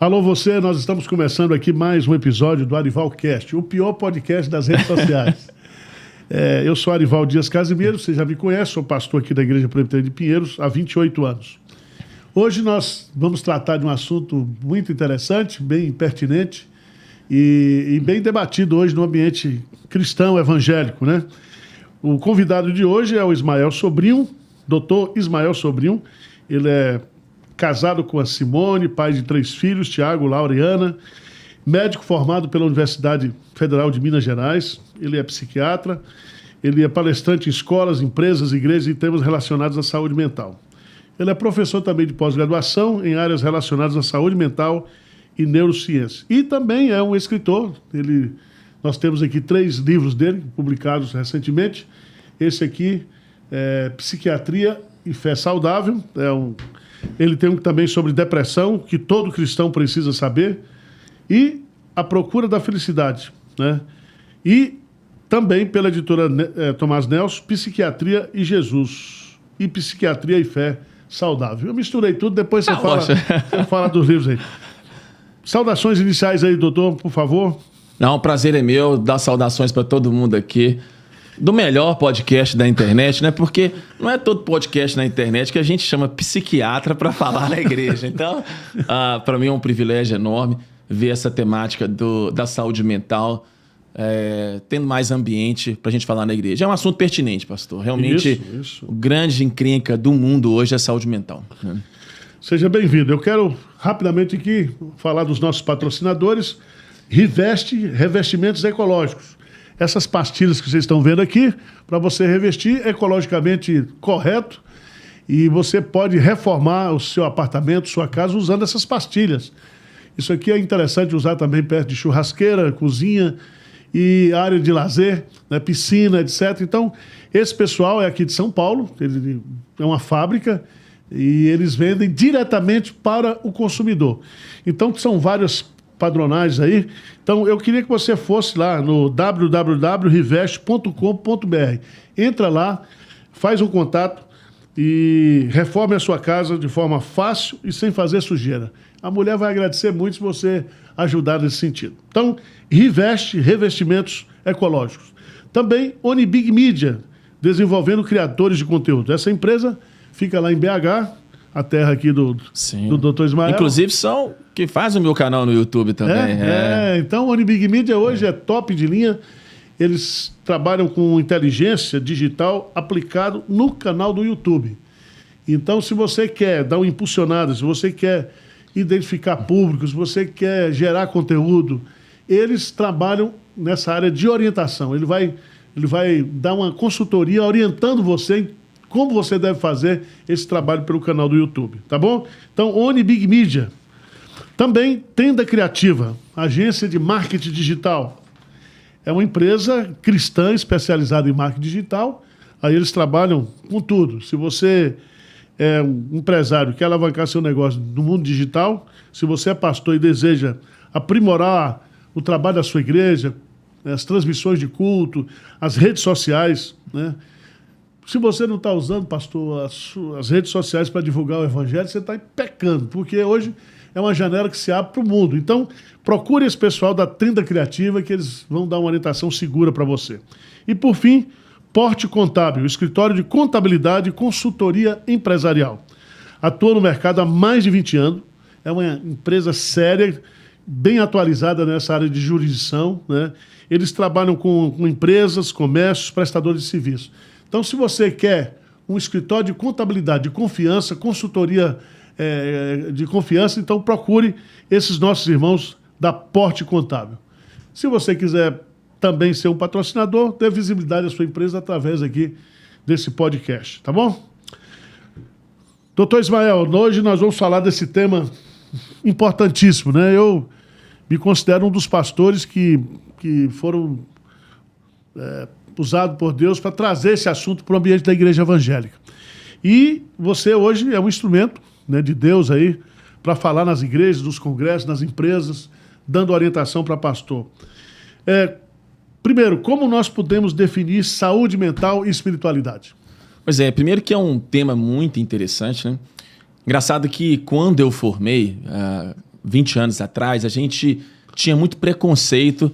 Alô você, nós estamos começando aqui mais um episódio do Arivalcast, o pior podcast das redes sociais. Eu sou Arival Dias Casimiro, você já me conhece, sou pastor aqui da Igreja Presbiteriana de Pinheiros há 28 anos. Hoje nós vamos tratar de um assunto muito interessante, bem pertinente e bem debatido hoje no ambiente cristão evangélico, né? O convidado de hoje é o Ismael Sobrinho, doutor Ismael Sobrinho. Ele é casado com a Simone, pai de 3 filhos, Tiago, Laura e Ana, médico formado pela Universidade Federal de Minas Gerais. Ele é psiquiatra, ele é palestrante em escolas, empresas, igrejas e temas relacionados à saúde mental. Ele é professor também de pós-graduação em áreas relacionadas à saúde mental e neurociência. E também é um escritor. Nós temos aqui 3 livros dele, publicados recentemente. Esse aqui é Psiquiatria e Fé Saudável. Ele tem um também sobre depressão, que todo cristão precisa saber. E A Procura da Felicidade, né? E também pela editora Tomás Nelson, Psiquiatria e Jesus. E Psiquiatria e Fé Saudável. Eu misturei tudo, depois você fala dos livros aí. Saudações iniciais aí, doutor, por favor. Não, o prazer é meu, dar saudações para todo mundo aqui. Do melhor podcast da internet, né? Porque não é todo podcast na internet que a gente chama psiquiatra para falar na igreja. Então, para mim é um privilégio enorme ver essa temática da saúde mental tendo mais ambiente para a gente falar na igreja. É um assunto pertinente, pastor. Realmente, isso. O grande encrenca do mundo hoje é a saúde mental, né? Seja bem-vindo. Eu quero rapidamente aqui falar dos nossos patrocinadores. Revestimentos ecológicos. Essas pastilhas que vocês estão vendo aqui, para você revestir ecologicamente correto, e você pode reformar o seu apartamento, sua casa, usando essas pastilhas. Isso aqui é interessante usar também perto de churrasqueira, cozinha e área de lazer, né, piscina, etc. Então, esse pessoal é aqui de São Paulo, ele é uma fábrica, e eles vendem diretamente para o consumidor. Então, são várias padronais aí. Então, eu queria que você fosse lá no www.riveste.com.br. Entra lá, faz um contato e reforme a sua casa de forma fácil e sem fazer sujeira. A mulher vai agradecer muito se você ajudar nesse sentido. Então, revestimentos ecológicos. Também Onibig Media, desenvolvendo criadores de conteúdo. Essa empresa fica lá em BH, a terra aqui do Dr. Ismael. Inclusive são que faz o meu canal no YouTube também. Então o Onibig Media hoje é top de linha. Eles trabalham com inteligência digital aplicado no canal do YouTube. Então, se você quer dar uma impulsionada, se você quer identificar público, se você quer gerar conteúdo, eles trabalham nessa área de orientação. Ele vai dar uma consultoria orientando você em como você deve fazer esse trabalho pelo canal do YouTube, tá bom? Então, Onibig Media. Também Tenda Criativa, agência de marketing digital. É uma empresa cristã especializada em marketing digital. Aí eles trabalham com tudo. Se você é um empresário que quer alavancar seu negócio no mundo digital, se você é pastor e deseja aprimorar o trabalho da sua igreja, as transmissões de culto, as redes sociais, né? Se você não está usando, pastor, as redes sociais para divulgar o evangelho, você está pecando, porque hoje é uma janela que se abre para o mundo. Então, procure esse pessoal da Tenda Criativa, que eles vão dar uma orientação segura para você. E, por fim, Porte Contábil, escritório de contabilidade e consultoria empresarial. Atua no mercado há mais de 20 anos, é uma empresa séria, bem atualizada nessa área de jurisdição, né? Eles trabalham com empresas, comércios, prestadores de serviço. Então, se você quer um escritório de contabilidade de confiança, consultoria de confiança, então procure esses nossos irmãos da Porte Contábil. Se você quiser também ser um patrocinador, dê visibilidade à sua empresa através aqui desse podcast, tá bom? Doutor Ismael, hoje nós vamos falar desse tema importantíssimo, né? Eu me considero um dos pastores que foram usado por Deus para trazer esse assunto para o ambiente da igreja evangélica. E você hoje é um instrumento, né, de Deus aí para falar nas igrejas, nos congressos, nas empresas, dando orientação para pastor. Primeiro, como nós podemos definir saúde mental e espiritualidade? Pois é, primeiro que é um tema muito interessante, né? Engraçado que quando eu formei, 20 anos atrás, a gente tinha muito preconceito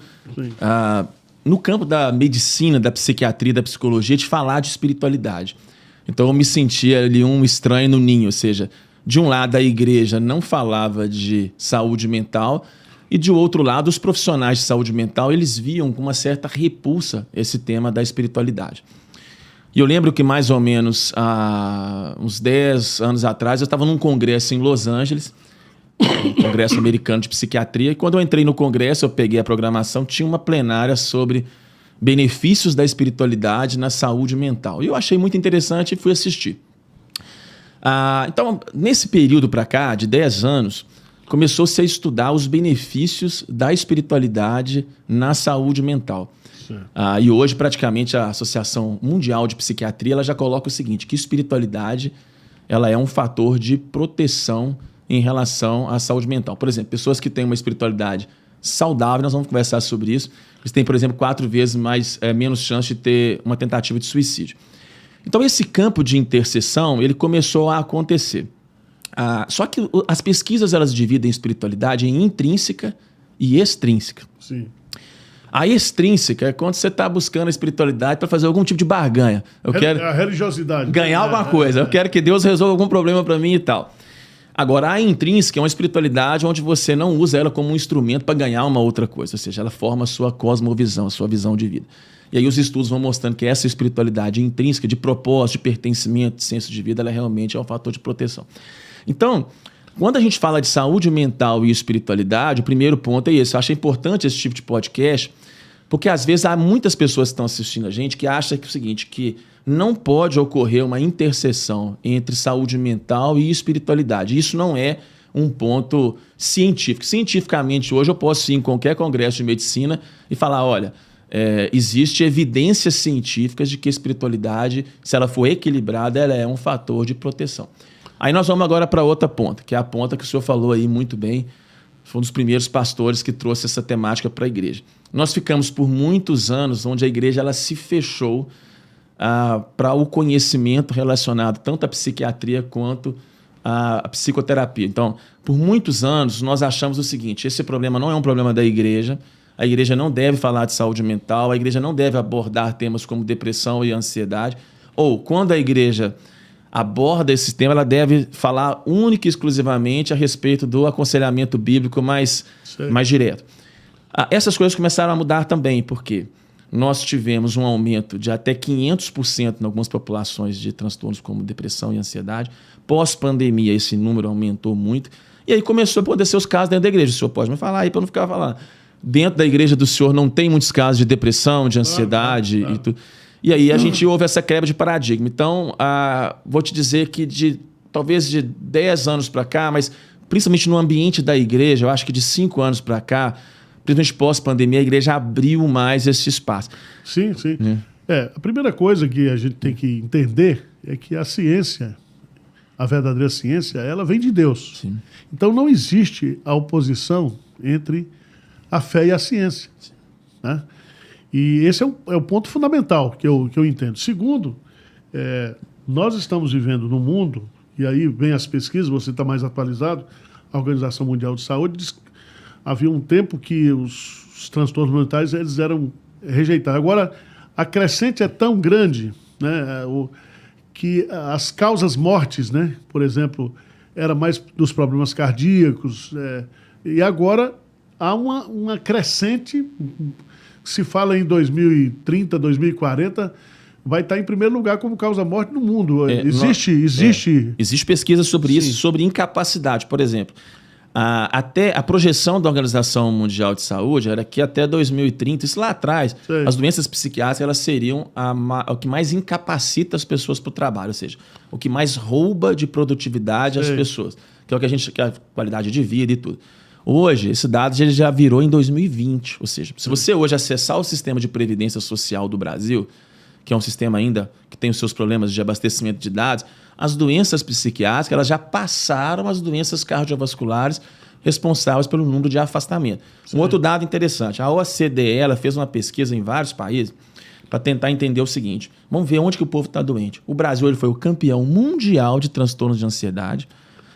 no campo da medicina, da psiquiatria, da psicologia, de falar de espiritualidade. Então eu me sentia ali um estranho no ninho, ou seja, de um lado a igreja não falava de saúde mental e de outro lado os profissionais de saúde mental, eles viam com uma certa repulsa esse tema da espiritualidade. E eu lembro que mais ou menos há uns 10 anos atrás eu estava num congresso em Los Angeles, um congresso americano de psiquiatria, e quando eu entrei no congresso, eu peguei a programação, tinha uma plenária sobre benefícios da espiritualidade na saúde mental. E eu achei muito interessante e fui assistir. Então, nesse período para cá, de 10 anos, começou-se a estudar os benefícios da espiritualidade na saúde mental. E hoje, praticamente, a Associação Mundial de Psiquiatria ela já coloca o seguinte, que espiritualidade ela é um fator de proteção em relação à saúde mental. Por exemplo, pessoas que têm uma espiritualidade saudável, nós vamos conversar sobre isso, eles têm, por exemplo, 4 vezes menos chance de ter uma tentativa de suicídio. Então, esse campo de intercessão, ele começou a acontecer. Só que as pesquisas, elas dividem a espiritualidade em intrínseca e extrínseca. Sim. A extrínseca é quando você está buscando a espiritualidade para fazer algum tipo de barganha. Eu quero a religiosidade. ganhar alguma coisa. Eu quero que Deus resolva algum problema para mim e tal. Agora, a intrínseca é uma espiritualidade onde você não usa ela como um instrumento para ganhar uma outra coisa. Ou seja, ela forma a sua cosmovisão, a sua visão de vida. E aí os estudos vão mostrando que essa espiritualidade intrínseca, de propósito, de pertencimento, de senso de vida, ela realmente é um fator de proteção. Então, quando a gente fala de saúde mental e espiritualidade, o primeiro ponto é esse. Eu acho importante esse tipo de podcast, porque às vezes há muitas pessoas que estão assistindo a gente que acham que é o seguinte, que não pode ocorrer uma interseção entre saúde mental e espiritualidade. Isso não é um ponto científico. Cientificamente, hoje eu posso ir em qualquer congresso de medicina e falar, olha, existe evidências científicas de que a espiritualidade, se ela for equilibrada, ela é um fator de proteção. Aí nós vamos agora para outra ponta, que é a ponta que o senhor falou aí muito bem. Foi um dos primeiros pastores que trouxe essa temática para a igreja. Nós ficamos por muitos anos onde a igreja ela se fechou para o conhecimento relacionado tanto à psiquiatria quanto à psicoterapia. Então, por muitos anos, nós achamos o seguinte, esse problema não é um problema da igreja, a igreja não deve falar de saúde mental, a igreja não deve abordar temas como depressão e ansiedade, ou quando a igreja aborda esse tema, ela deve falar única e exclusivamente a respeito do aconselhamento bíblico mais direto. Essas coisas começaram a mudar também, porque nós tivemos um aumento de até 500% em algumas populações de transtornos como depressão e ansiedade. Pós-pandemia, esse número aumentou muito. E aí começou a acontecer os casos dentro da igreja. O senhor pode me falar aí para eu não ficar falando. Dentro da igreja do senhor não tem muitos casos de depressão, de ansiedade e tudo. E aí a gente houve essa quebra de paradigma. Então, vou te dizer que talvez de 10 anos para cá, mas principalmente no ambiente da igreja, eu acho que de 5 anos para cá, principalmente pós-pandemia, a igreja abriu mais esse espaço. Sim, sim. A primeira coisa que a gente tem que entender é que a ciência, a verdadeira ciência, ela vem de Deus. Sim. Então não existe a oposição entre a fé e a ciência. Né? E esse é o ponto fundamental que eu entendo. Segundo, nós estamos vivendo num mundo, e aí vem as pesquisas, você está mais atualizado, a Organização Mundial de Saúde diz que havia um tempo que os transtornos mentais eles eram rejeitados. Agora, a crescente é tão grande, né, que as causas mortes, né, por exemplo, era mais dos problemas cardíacos, e agora há uma crescente, se fala em 2030, 2040, vai estar em primeiro lugar como causa-morte no mundo. Existe pesquisa sobre isso, sobre incapacidade, por exemplo. Até a projeção da Organização Mundial de Saúde era que até 2030, isso lá atrás, as doenças psiquiátricas elas seriam o que mais incapacita as pessoas para o trabalho, ou seja, o que mais rouba de produtividade às pessoas, que é o que que é a qualidade de vida e tudo. Hoje, esse dado ele já virou em 2020, ou seja, se você hoje acessar o sistema de previdência social do Brasil, que é um sistema ainda que tem os seus problemas de abastecimento de dados, as doenças psiquiátricas elas já passaram as doenças cardiovasculares responsáveis pelo número de afastamento. Sim. Um outro dado interessante, a OCDE ela fez uma pesquisa em vários países para tentar entender o seguinte, vamos ver onde que o povo está doente. O Brasil ele foi o campeão mundial de transtornos de ansiedade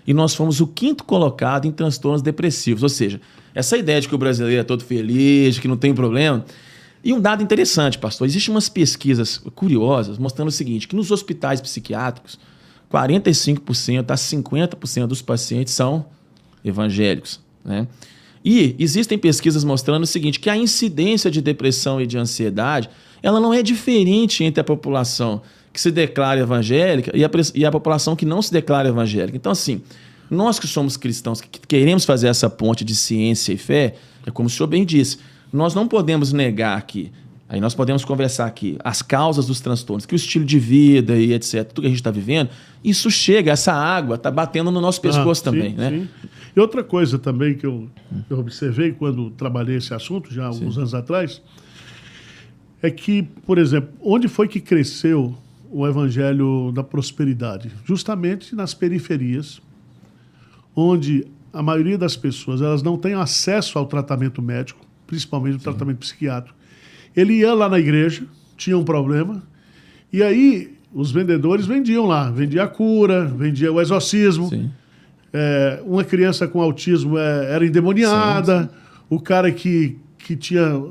e nós fomos o 5º colocado em transtornos depressivos. Ou seja, essa ideia de que o brasileiro é todo feliz, que não tem problema. E um dado interessante, pastor, existem umas pesquisas curiosas mostrando o seguinte, que nos hospitais psiquiátricos, 45% a 50% dos pacientes são evangélicos, né? E existem pesquisas mostrando o seguinte, que a incidência de depressão e de ansiedade, ela não é diferente entre a população que se declara evangélica e a população que não se declara evangélica. Então, assim, nós que somos cristãos, que queremos fazer essa ponte de ciência e fé, é como o senhor bem disse, nós não podemos negar aqui, aí nós podemos conversar aqui, as causas dos transtornos, que o estilo de vida e etc., tudo que a gente está vivendo, isso chega, essa água está batendo no nosso pescoço também, sim, né? Sim. E outra coisa também que eu observei quando trabalhei esse assunto, já há alguns anos atrás, é que, por exemplo, onde foi que cresceu o evangelho da prosperidade? Justamente nas periferias, onde a maioria das pessoas elas não têm acesso ao tratamento médico, principalmente o tratamento psiquiátrico. Ele ia lá na igreja, tinha um problema, e aí os vendedores vendiam lá, vendia a cura, vendia o exorcismo. Uma criança com autismo era endemoniada, o cara que tinha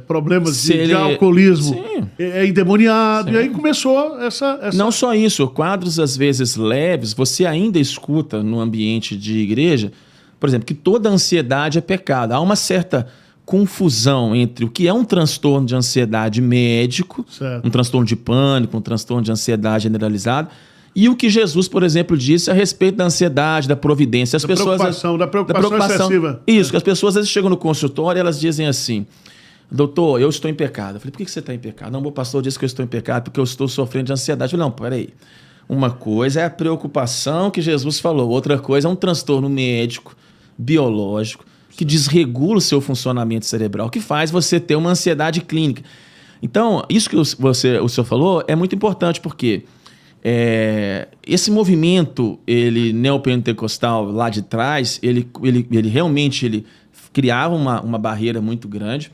problemas de alcoolismo é endemoniado, e aí começou essa... Não só isso, quadros às vezes leves, você ainda escuta no ambiente de igreja, por exemplo, que toda ansiedade é pecado. Há uma certa confusão entre o que é um transtorno de ansiedade médico, um transtorno de pânico, um transtorno de ansiedade generalizado, e o que Jesus, por exemplo, disse a respeito da ansiedade, da providência. As pessoas, da preocupação excessiva. Isso, que as pessoas às vezes chegam no consultório e elas dizem assim, doutor, eu estou em pecado. Eu falei, por que você está em pecado? Não, o pastor disse que eu estou em pecado porque eu estou sofrendo de ansiedade. Eu falei, não, peraí. Uma coisa é a preocupação que Jesus falou, outra coisa é um transtorno médico, biológico, que desregula o seu funcionamento cerebral, que faz você ter uma ansiedade clínica. Então, isso que o senhor falou é muito importante, porque esse movimento neopentecostal lá de trás, ele realmente criava uma barreira muito grande.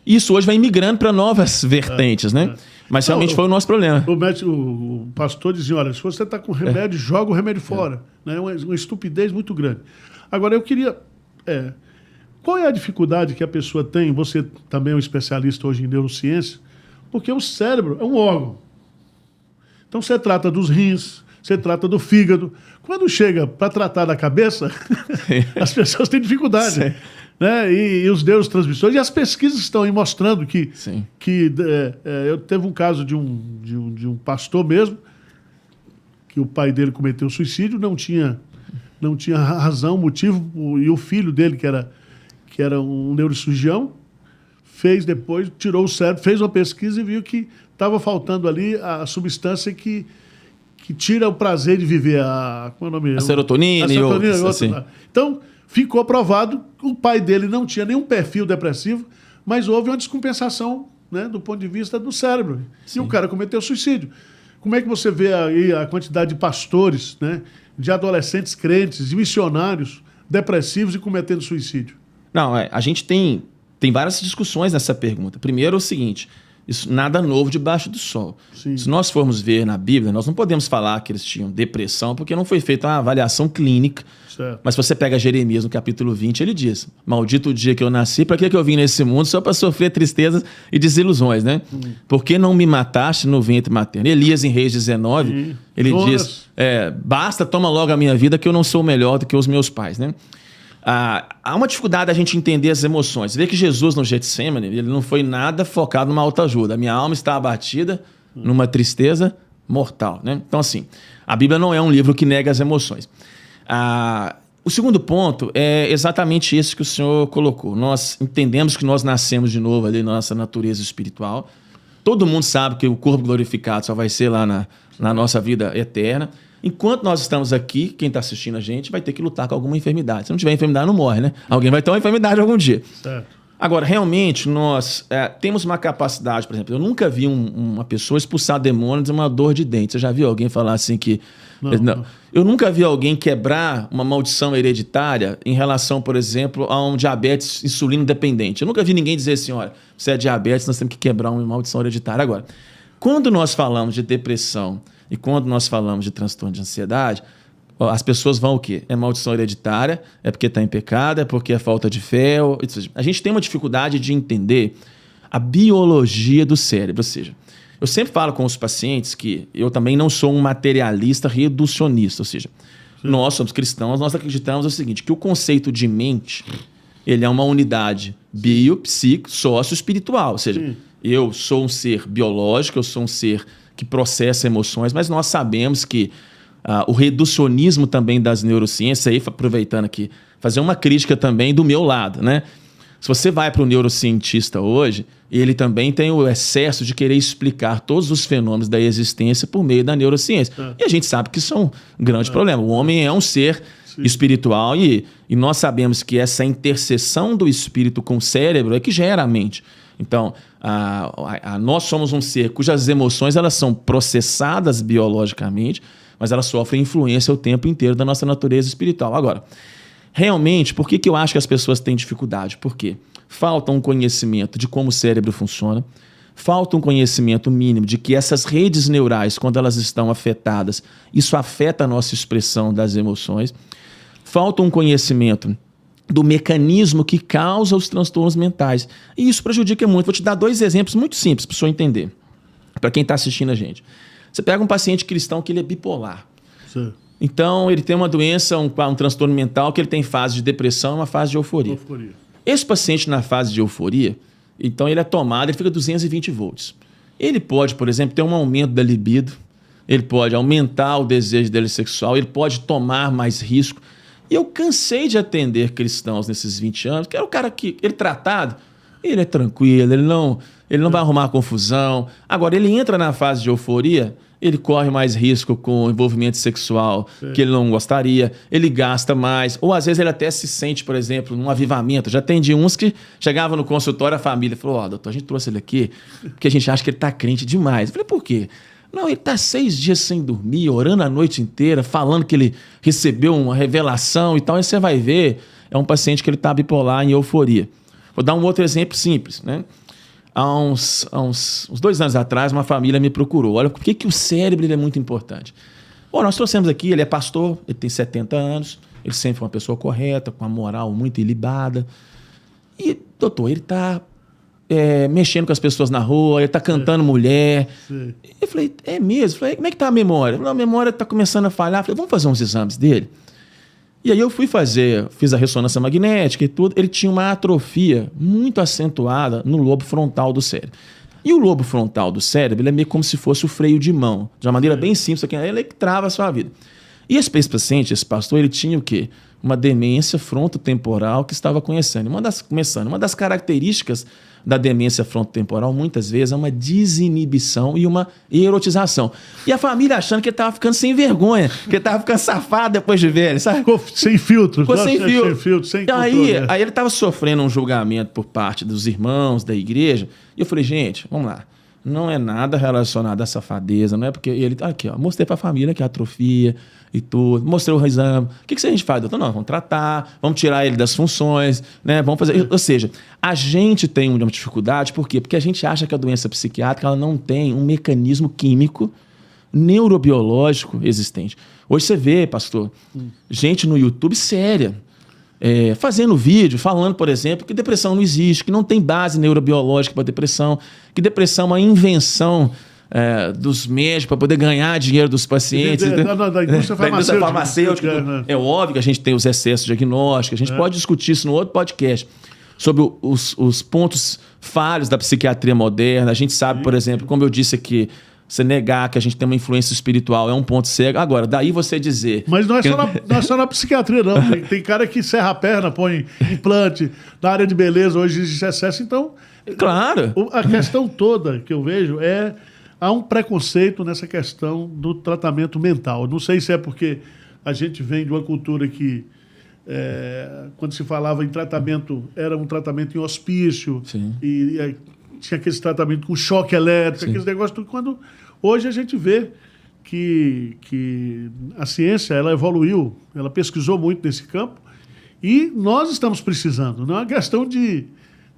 Isso hoje vai migrando para novas vertentes, né? Mas realmente foi o nosso problema. O pastor dizia, olha, se você está com remédio, joga o remédio fora. Né? Uma estupidez muito grande. Agora, eu queria... qual é a dificuldade que a pessoa tem? Você também é um especialista hoje em neurociência, porque o cérebro é um órgão. Então, você trata dos rins, você trata do fígado. Quando chega para tratar da cabeça, as pessoas têm dificuldade. Né? E os neurotransmissores, e as pesquisas estão aí mostrando que eu teve um caso de um pastor mesmo, que o pai dele cometeu suicídio, não tinha razão, motivo, e o filho dele, que era um neurocirurgião, tirou o cérebro, fez uma pesquisa e viu que estava faltando ali a substância que tira o prazer de viver, como é o nome? A serotonina e outras. Assim. Então, ficou provado que o pai dele não tinha nenhum perfil depressivo, mas houve uma descompensação, né, do ponto de vista do cérebro. Sim. E o cara cometeu suicídio. Como é que você vê aí a quantidade de pastores, né, de adolescentes crentes, de missionários depressivos e cometendo suicídio? Não, a gente tem várias discussões nessa pergunta. Primeiro é o seguinte, isso nada novo debaixo do sol. Sim. Se nós formos ver na Bíblia, nós não podemos falar que eles tinham depressão, porque não foi feita uma avaliação clínica. Certo. Mas se você pega Jeremias no capítulo 20, ele diz, maldito o dia que eu nasci, para que eu vim nesse mundo? Só para sofrer tristezas e desilusões, né? Por que não me mataste no ventre materno? Elias, em Reis 19, ele diz, basta, toma logo a minha vida, que eu não sou melhor do que os meus pais, né? Há uma dificuldade a gente entender as emoções. Vê que Jesus no Getsemane, ele não foi nada focado numa autoajuda. A minha alma está abatida numa tristeza mortal, né? Então, assim, a Bíblia não é um livro que nega as emoções. O segundo ponto é exatamente esse que o senhor colocou. Nós entendemos que nós nascemos de novo ali na nossa natureza espiritual. Todo mundo sabe que o corpo glorificado só vai ser lá na nossa vida eterna. Enquanto nós estamos aqui, quem está assistindo a gente vai ter que lutar com alguma enfermidade. Se não tiver enfermidade, não morre, né? Alguém vai ter uma enfermidade algum dia. Certo. Agora, realmente, nós temos uma capacidade, por exemplo, eu nunca vi uma pessoa expulsar demônios de uma dor de dente. Você já viu alguém falar assim que... Não. Eu nunca vi alguém quebrar uma maldição hereditária em relação, por exemplo, a um diabetes insulino dependente. Eu nunca vi ninguém dizer assim, olha, você é diabetes, nós temos que quebrar uma maldição hereditária. Agora, quando nós falamos de depressão e quando nós falamos de transtorno de ansiedade, as pessoas vão o quê? É maldição hereditária, é porque está em pecado, é porque é falta de fé. A gente tem uma dificuldade de entender a biologia do cérebro. Ou seja, eu sempre falo com os pacientes que eu também não sou um materialista reducionista. Ou seja, nós somos cristãos, nós acreditamos o seguinte, que o conceito de mente, ele é uma unidade bio, psico, sócio-espiritual. Ou seja, eu sou um ser biológico, eu sou um ser que processa emoções, mas nós sabemos que o reducionismo também das neurociências, aí aproveitando aqui, fazer uma crítica também do meu lado, né? Se você vai para o neurocientista hoje, ele também tem o excesso de querer explicar todos os fenômenos da existência por meio da neurociência. E a gente sabe que isso é um grande problema. O homem é um ser espiritual e nós sabemos que essa interseção do espírito com o cérebro é que gera a mente. Então, nós somos um ser cujas emoções elas são processadas biologicamente, mas elas sofrem influência o tempo inteiro da nossa natureza espiritual. Agora, realmente, por que eu acho que as pessoas têm dificuldade? Por quê? Falta um conhecimento de como o cérebro funciona, falta um conhecimento mínimo de que essas redes neurais, quando elas estão afetadas, isso afeta a nossa expressão das emoções, falta um conhecimento do mecanismo que causa os transtornos mentais. E isso prejudica muito. Vou te dar 2 exemplos muito simples para a pessoa entender, para quem está assistindo a gente. Você pega um paciente cristão que ele é bipolar. Sim. Então, ele tem uma doença, um transtorno mental, que ele tem fase de depressão e uma fase de euforia. Esse paciente na fase de euforia, então ele é tomado, ele fica 220 volts. Ele pode, por exemplo, ter um aumento da libido, ele pode aumentar o desejo dele sexual, ele pode tomar mais risco. E eu cansei de atender cristãos nesses 20 anos, que era o cara que, ele tratado, ele é tranquilo, ele não vai arrumar confusão. Agora, ele entra na fase de euforia, ele corre mais risco com envolvimento sexual que ele não gostaria, ele gasta mais, ou às vezes ele até se sente, por exemplo, num avivamento. Já atendi uns que chegavam no consultório, a família falou, doutor, a gente trouxe ele aqui porque a gente acha que ele está crente demais. Eu falei, por quê? Não, ele está 6 dias sem dormir, orando a noite inteira, falando que ele recebeu uma revelação e tal, e você vai ver, é um paciente que ele está bipolar em euforia. Vou dar um outro exemplo simples, né? Há uns 2 anos atrás, uma família me procurou. Olha, por que o cérebro ele é muito importante? Bom, nós trouxemos aqui, ele é pastor, ele tem 70 anos, ele sempre foi uma pessoa correta, com uma moral muito ilibada. E, doutor, ele está mexendo com as pessoas na rua, ele está cantando mulher. Sim. Eu falei, é mesmo? Eu falei, como é que está a memória? A memória está começando a falhar. Eu falei, vamos fazer uns exames dele? E aí eu fiz a ressonância magnética e tudo. Ele tinha uma atrofia muito acentuada no lobo frontal do cérebro. E o lobo frontal do cérebro ele é meio como se fosse o freio de mão. De uma maneira bem simples, aqui, ele é que trava a sua vida. E esse paciente, esse pastor, ele tinha o quê? Uma demência frontotemporal que estava começando. Uma das características da demência frontotemporal, muitas vezes, é uma desinibição e uma erotização. E a família achando que ele estava ficando sem vergonha, que ele estava ficando safado depois de velho, sabe? Ficou sem filtro. Ficou sem filtro. Sem controle. Aí ele estava sofrendo um julgamento por parte dos irmãos da igreja. E eu falei, gente, vamos lá. Não é nada relacionado à safadeza, não é porque ele... Aqui, ó, mostrei para a família que é atrofia e tudo, mostrei o exame. O que a gente faz, doutor? Não, vamos tratar, vamos tirar ele das funções, né? Vamos fazer... Ou seja, a gente tem uma dificuldade, por quê? Porque a gente acha que a doença psiquiátrica ela não tem um mecanismo químico neurobiológico existente. Hoje você vê, pastor, gente no YouTube séria, fazendo vídeo, falando, por exemplo, que depressão não existe, que não tem base neurobiológica para depressão, que depressão é uma invenção dos médicos para poder ganhar dinheiro dos pacientes. Da indústria farmacêutica. É óbvio que a gente tem os excessos diagnósticos, a gente pode discutir isso no outro podcast, sobre os pontos falhos da psiquiatria moderna. A gente sabe, por exemplo, como eu disse aqui, você negar que a gente tem uma influência espiritual é um ponto cego. Agora, daí você dizer... Mas não é só na psiquiatria, não. Tem cara que serra a perna, põe implante. Na área de beleza, hoje existe excesso. Então, claro. A questão toda que eu vejo há um preconceito nessa questão do tratamento mental. Não sei se é porque a gente vem de uma cultura que, quando se falava em tratamento, era um tratamento em hospício. Sim. E tinha aquele tratamento com choque elétrico, aqueles negócios tudo. Quando hoje a gente vê que a ciência ela evoluiu, ela pesquisou muito nesse campo e nós estamos precisando. Não é uma questão de...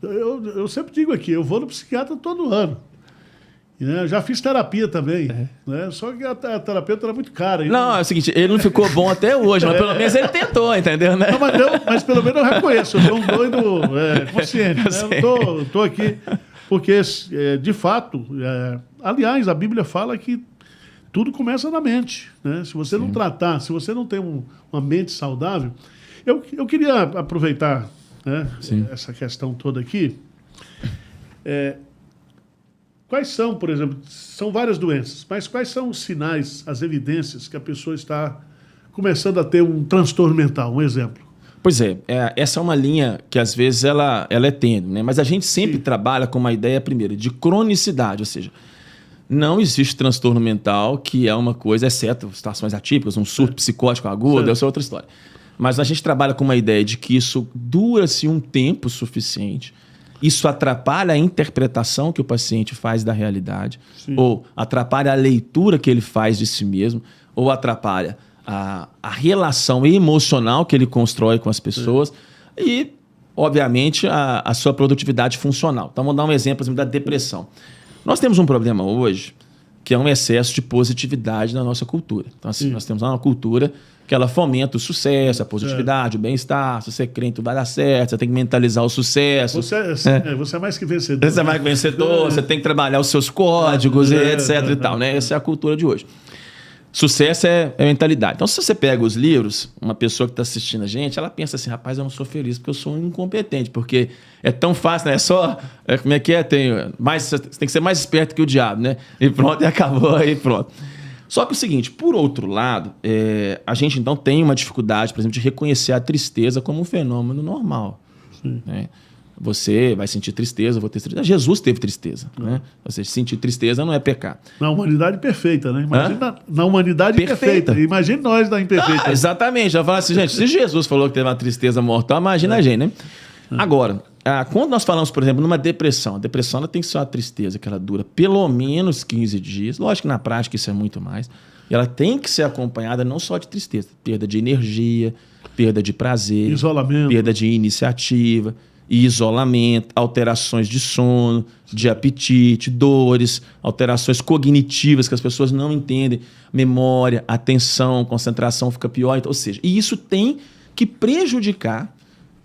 Eu sempre digo aqui, eu vou no psiquiatra todo ano. Né? Já fiz terapia também, né? Só que a terapeuta era muito cara. Não, é o seguinte, ele não ficou bom até hoje, mas pelo menos ele tentou, entendeu? Né? Não, mas pelo menos eu reconheço, eu sou um doido consciente. Né? Eu tô aqui porque, de fato, aliás, a Bíblia fala que tudo começa na mente. Né? Se você não tratar, se você não tem uma mente saudável... Eu queria aproveitar, né, essa questão toda aqui. Quais são, por exemplo, são várias doenças, mas quais são os sinais, as evidências que a pessoa está começando a ter um transtorno mental? Um exemplo. Pois essa é uma linha que às vezes ela é tênue, né? Mas a gente sempre trabalha com uma ideia, primeiro, de cronicidade, ou seja, não existe transtorno mental que é uma coisa, exceto situações atípicas, um surto psicótico agudo, essa é outra história. Mas a gente trabalha com uma ideia de que isso dura-se um tempo suficiente, isso atrapalha a interpretação que o paciente faz da realidade, ou atrapalha a leitura que ele faz de si mesmo, ou atrapalha a relação emocional que ele constrói com as pessoas e, obviamente, a sua produtividade funcional. Então, vamos dar um exemplo, por exemplo, da depressão. Nós temos um problema hoje que é um excesso de positividade na nossa cultura. Então, assim, nós temos uma cultura que ela fomenta o sucesso, a positividade, o bem-estar. Se você crê em tudo vai dar certo, você tem que mentalizar o sucesso. Você é mais que vencedor. Você é mais que vencedor, você tem que trabalhar os seus códigos, etc. e tal, né? Essa é a cultura de hoje. Sucesso é mentalidade. Então, se você pega os livros, uma pessoa que está assistindo a gente, ela pensa assim, rapaz, eu não sou feliz porque eu sou um incompetente, porque é tão fácil, né? É só, como é que é? Você tem que ser mais esperto que o diabo, né? E pronto, e acabou, aí pronto. Só que o seguinte, por outro lado, a gente então tem uma dificuldade, por exemplo, de reconhecer a tristeza como um fenômeno normal. Né? Você vai sentir tristeza, eu vou ter tristeza. Jesus teve tristeza. Né? Ou seja, sentir tristeza não é pecado. Na humanidade perfeita, né? Imagina na humanidade perfeita. Imagine nós da imperfeita. Exatamente. Já falo assim, gente, se Jesus falou que teve uma tristeza mortal, imagina a gente, né? Agora, quando nós falamos, por exemplo, numa depressão, a depressão ela tem que ser uma tristeza que ela dura pelo menos 15 dias. Lógico que na prática isso é muito mais. E ela tem que ser acompanhada não só de tristeza, perda de energia, perda de prazer, isolamento, perda de iniciativa, isolamento, alterações de sono, de apetite, dores, alterações cognitivas que as pessoas não entendem, memória, atenção, concentração fica pior. Então, ou seja, e isso tem que prejudicar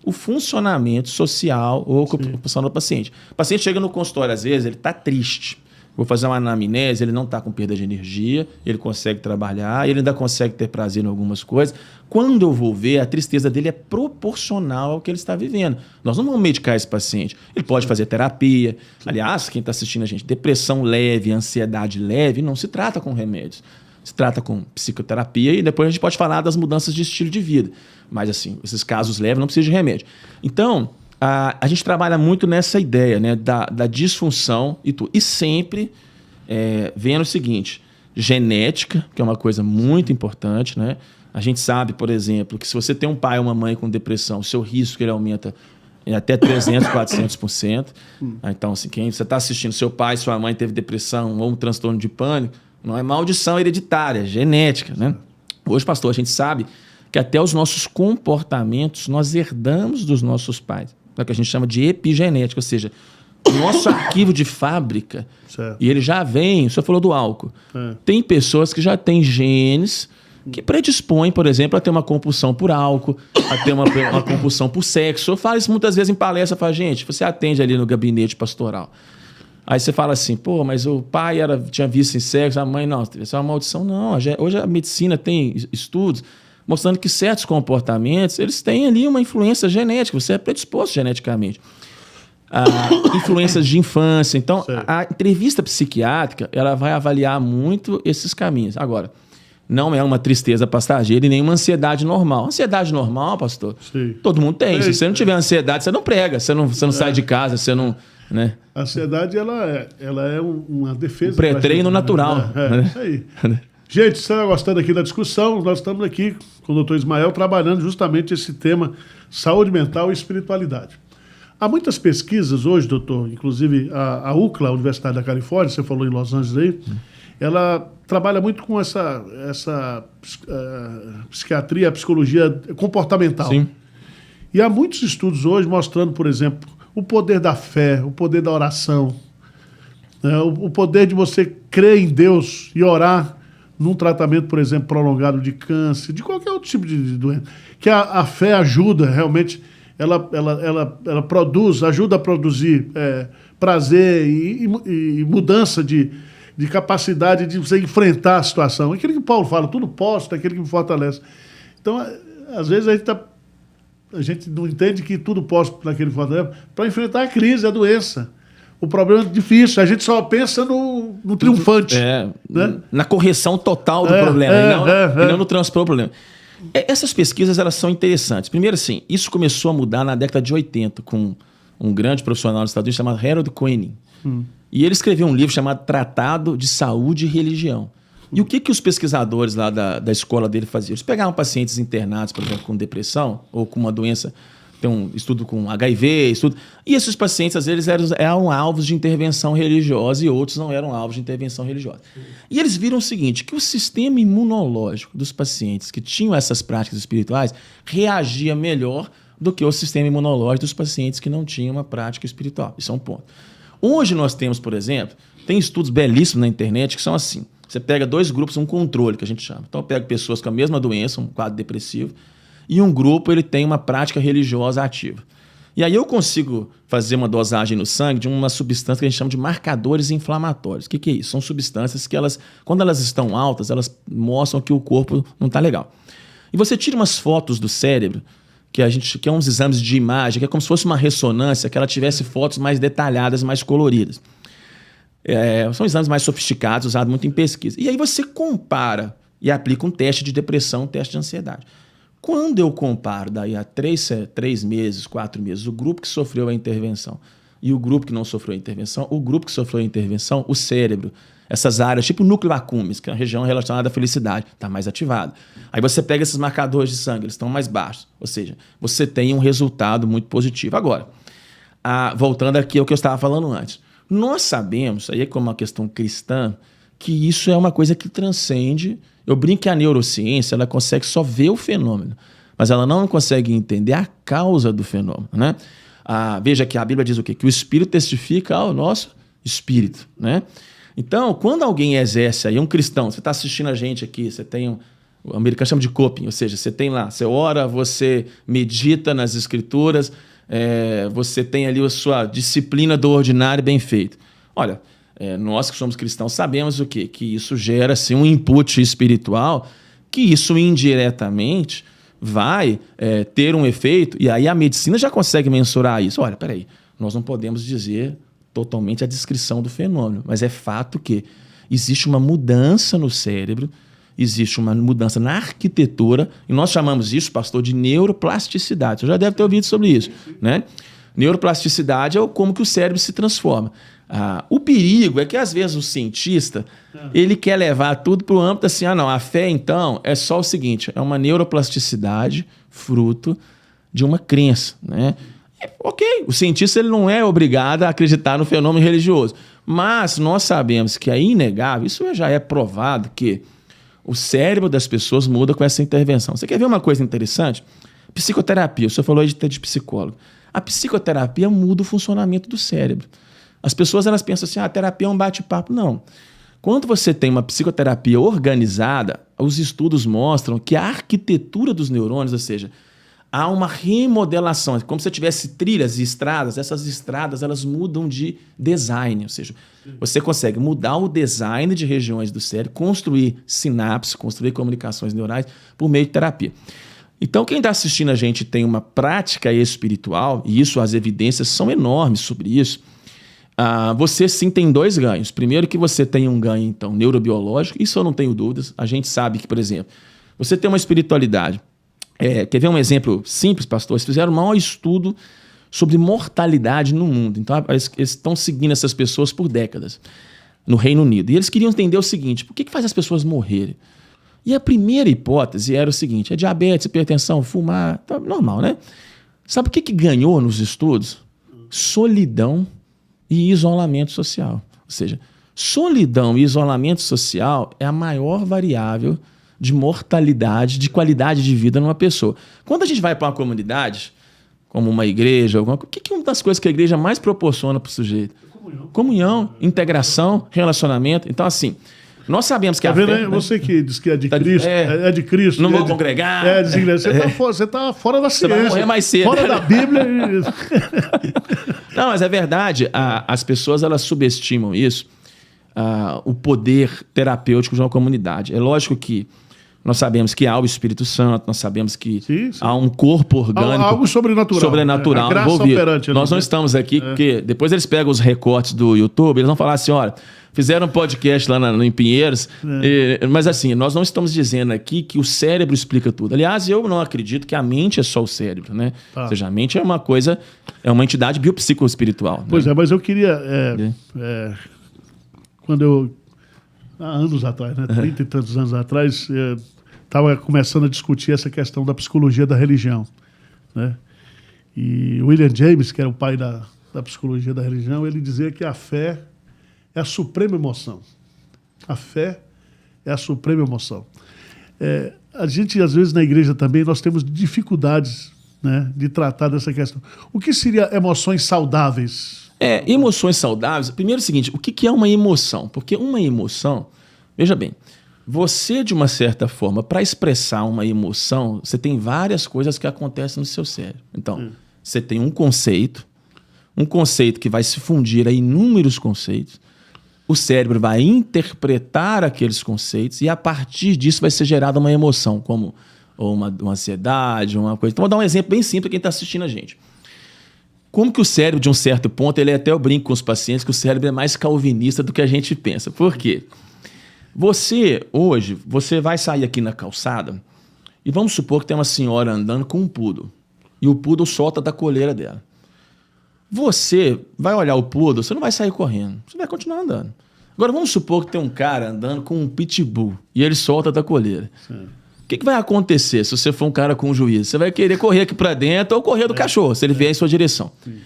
o funcionamento social ou ocupação do paciente. O paciente chega no consultório, às vezes, ele está triste. Vou fazer uma anamnese, ele não está com perda de energia, ele consegue trabalhar, ele ainda consegue ter prazer em algumas coisas. Quando eu vou ver, a tristeza dele é proporcional ao que ele está vivendo. Nós não vamos medicar esse paciente. Ele pode fazer terapia. Aliás, quem está assistindo a gente, depressão leve, ansiedade leve, não se trata com remédios. Se trata com psicoterapia e depois a gente pode falar das mudanças de estilo de vida. Mas, assim, esses casos leves não precisam de remédio. Então, a gente trabalha muito nessa ideia, né, da disfunção e tudo. E sempre vendo o seguinte, genética, que é uma coisa muito importante, né? A gente sabe, por exemplo, que se você tem um pai ou uma mãe com depressão, o seu risco ele aumenta até 300%, 400%. Então, assim, quem você está assistindo, seu pai, sua mãe teve depressão ou um transtorno de pânico, não é maldição hereditária, é genética, né? Hoje, pastor, a gente sabe que até os nossos comportamentos nós herdamos dos nossos pais. É o que a gente chama de epigenética, ou seja, o nosso arquivo de fábrica, e ele já vem, o senhor falou do álcool, tem pessoas que já têm genes que predispõem, por exemplo, a ter uma compulsão por álcool, a ter uma compulsão por sexo. Eu falo isso muitas vezes em palestra, falo, gente, você atende ali no gabinete pastoral. Aí você fala assim, pô, mas o pai tinha vício em sexo, a mãe não, isso é uma maldição. Não, hoje a medicina tem estudos mostrando que certos comportamentos, eles têm ali uma influência genética, você é predisposto geneticamente. Influências de infância. Então, a entrevista psiquiátrica, ela vai avaliar muito esses caminhos. Agora, não é uma tristeza passageira e nem uma ansiedade normal. Ansiedade normal, pastor, todo mundo tem. Se você não tiver ansiedade, você não prega, você não sai de casa, você não... Né? A ansiedade, ela é uma defesa. Um pré-treino natural. Né? Isso aí. Gente, você está gostando aqui da discussão? Nós estamos aqui com o Dr. Ismael trabalhando justamente esse tema saúde mental e espiritualidade. Há muitas pesquisas hoje, doutor, inclusive a UCLA, a Universidade da Califórnia, você falou em Los Angeles aí, ela trabalha muito com essa psiquiatria, psicologia comportamental. Sim. E há muitos estudos hoje mostrando, por exemplo, o poder da fé, o poder da oração, O poder de você crer em Deus e orar num tratamento, por exemplo, prolongado de câncer, de qualquer outro tipo de doença. Que a fé ajuda realmente, ela produz, ajuda a produzir prazer e mudança de capacidade de você enfrentar a situação. Aquilo que Paulo fala, tudo posso, é aquele que me fortalece. Então, às vezes a gente não entende que tudo posso naquele que fortalece para enfrentar a crise, a doença. O problema é difícil, a gente só pensa no triunfante. Né? Na correção total do problema, e não no transpor o problema. Essas pesquisas, elas são interessantes. Primeiro, assim, isso começou a mudar na década de 80, com um grande profissional dos Estados Unidos chamado Harold Koenig. E ele escreveu um livro chamado Tratado de Saúde e Religião. E o que os pesquisadores lá da escola dele faziam? Eles pegavam pacientes internados, por exemplo, com depressão ou com uma doença. Tem um estudo com HIV, e esses pacientes, às vezes, eram alvos de intervenção religiosa e outros não eram alvos de intervenção religiosa. E eles viram o seguinte, que o sistema imunológico dos pacientes que tinham essas práticas espirituais reagia melhor do que o sistema imunológico dos pacientes que não tinham uma prática espiritual. Isso é um ponto. Hoje nós temos, por exemplo, tem estudos belíssimos na internet que são assim. Você pega 2 grupos, um controle, que a gente chama. Então, eu pego pessoas com a mesma doença, um quadro depressivo, e um grupo ele tem uma prática religiosa ativa. E aí eu consigo fazer uma dosagem no sangue de uma substância que a gente chama de marcadores inflamatórios. O que é isso? São substâncias que quando elas estão altas, elas mostram que o corpo não está legal. E você tira umas fotos do cérebro, que é uns exames de imagem, que é como se fosse uma ressonância, que ela tivesse fotos mais detalhadas, mais coloridas. São exames mais sofisticados, usados muito em pesquisa. E aí você compara e aplica um teste de depressão, um teste de ansiedade. Quando eu comparo daí a 3 meses, 4 meses, o grupo que sofreu a intervenção e o grupo que não sofreu a intervenção, o grupo que sofreu a intervenção, o cérebro, essas áreas, tipo o núcleo accumbens, que é uma região relacionada à felicidade, está mais ativado. Aí você pega esses marcadores de sangue, eles estão mais baixos. Ou seja, você tem um resultado muito positivo. Agora, voltando aqui ao que eu estava falando antes, nós sabemos, aí é como uma questão cristã, que isso é uma coisa que transcende. Eu brinco que a neurociência ela consegue só ver o fenômeno, mas ela não consegue entender a causa do fenômeno. Né? Veja que a Bíblia diz o quê? Que o Espírito testifica ao nosso Espírito. Né? Então, quando alguém exerce aí, um cristão, você está assistindo a gente aqui, você tem o americano chama de coping, ou seja, você tem lá, você ora, você medita nas escrituras, você tem ali a sua disciplina do ordinário bem feito. Olha, nós que somos cristãos sabemos o quê? Que isso gera assim, um input espiritual, que isso indiretamente vai ter um efeito, e aí a medicina já consegue mensurar isso. Olha, peraí, nós não podemos dizer totalmente a descrição do fenômeno, mas é fato que existe uma mudança no cérebro, existe uma mudança na arquitetura, e nós chamamos isso, pastor, de neuroplasticidade. Você já deve ter ouvido sobre isso. Né? Neuroplasticidade é como que o cérebro se transforma. O perigo é que, às vezes, o cientista ele quer levar tudo para o âmbito assim, não, a fé, então, é só o seguinte, é uma neuroplasticidade fruto de uma crença. Né? Ok, o cientista ele não é obrigado a acreditar no fenômeno religioso, mas nós sabemos que é inegável, isso já é provado, que o cérebro das pessoas muda com essa intervenção. Você quer ver uma coisa interessante? Psicoterapia, o senhor falou de psicólogo. A psicoterapia muda o funcionamento do cérebro. As pessoas elas pensam assim, a terapia é um bate-papo. Não. Quando você tem uma psicoterapia organizada, os estudos mostram que a arquitetura dos neurônios, ou seja, há uma remodelação, como se tivesse trilhas e estradas, essas estradas elas mudam de design, ou seja, você consegue mudar o design de regiões do cérebro, construir sinapses, construir comunicações neurais por meio de terapia. Então, quem está assistindo a gente tem uma prática espiritual, e isso, as evidências são enormes sobre isso, você sim tem 2 ganhos. Primeiro que você tem um ganho, então, neurobiológico, isso eu não tenho dúvidas. A gente sabe que, por exemplo, você tem uma espiritualidade. Quer ver um exemplo simples, pastor? Eles fizeram um maior estudo sobre mortalidade no mundo. Então, eles estão seguindo essas pessoas por décadas no Reino Unido. E eles queriam entender o seguinte, por que faz as pessoas morrerem? E a primeira hipótese era o seguinte, é diabetes, hipertensão, fumar, tá normal, né? Sabe o que ganhou nos estudos? Solidão e isolamento social. Ou seja, solidão e isolamento social é a maior variável de mortalidade, de qualidade de vida numa pessoa. Quando a gente vai para uma comunidade, como uma igreja, o que é uma das coisas que a igreja mais proporciona para o sujeito? Comunhão, integração, relacionamento. Então, assim, nós sabemos que Tá a vendo fé... aí? né? Você que diz que é de Cristo, é de Cristo. Não vou congregar. É desigreja. Você tá fora da ciência. Você vai morrer mais cedo. Fora da Bíblia. Não, mas é verdade. As pessoas, elas subestimam isso, o poder terapêutico de uma comunidade. É lógico que nós sabemos que há o Espírito Santo, nós sabemos que Sim. há um corpo orgânico. Algo sobrenatural. A graça envolvido. operante. Nós não estamos aqui, porque depois eles pegam os recortes do YouTube, eles vão falar assim, olha, fizeram um podcast lá em Pinheiros, mas assim, nós não estamos dizendo aqui que o cérebro explica tudo. Aliás, eu não acredito que a mente é só o cérebro, né? Ou seja, a mente é uma coisa, é uma entidade biopsicoespiritual. Pois né? mas eu queria... quando eu... Há anos atrás, né? 30 e tantos anos atrás... estava começando a discutir essa questão da psicologia da religião, né? E William James, que era o pai da psicologia da religião, ele dizia que a fé é a suprema emoção. A fé é a suprema emoção. A gente, às vezes, na igreja também, nós temos dificuldades, né, de tratar dessa questão. O que seria emoções saudáveis? Emoções saudáveis. Primeiro é o seguinte, o que é uma emoção? Porque uma emoção, veja bem, você, de uma certa forma, para expressar uma emoção, você tem várias coisas que acontecem no seu cérebro. Então, você tem um conceito que vai se fundir a inúmeros conceitos, o cérebro vai interpretar aqueles conceitos e, a partir disso, vai ser gerada uma emoção, como uma ansiedade, uma coisa. Então, vou dar um exemplo bem simples para quem está assistindo a gente. Como que o cérebro, de um certo ponto, até eu brinco com os pacientes que o cérebro é mais calvinista do que a gente pensa. Por quê? Hoje, você vai sair aqui na calçada e vamos supor que tem uma senhora andando com um poodle e o poodle solta da coleira dela. Você vai olhar o poodle, você não vai sair correndo, você vai continuar andando. Agora, vamos supor que tem um cara andando com um pitbull e ele solta da coleira. Sim. O que vai acontecer se você for um cara com juízo? Você vai querer correr aqui para dentro ou correr do cachorro, se ele vier em sua direção. Sim.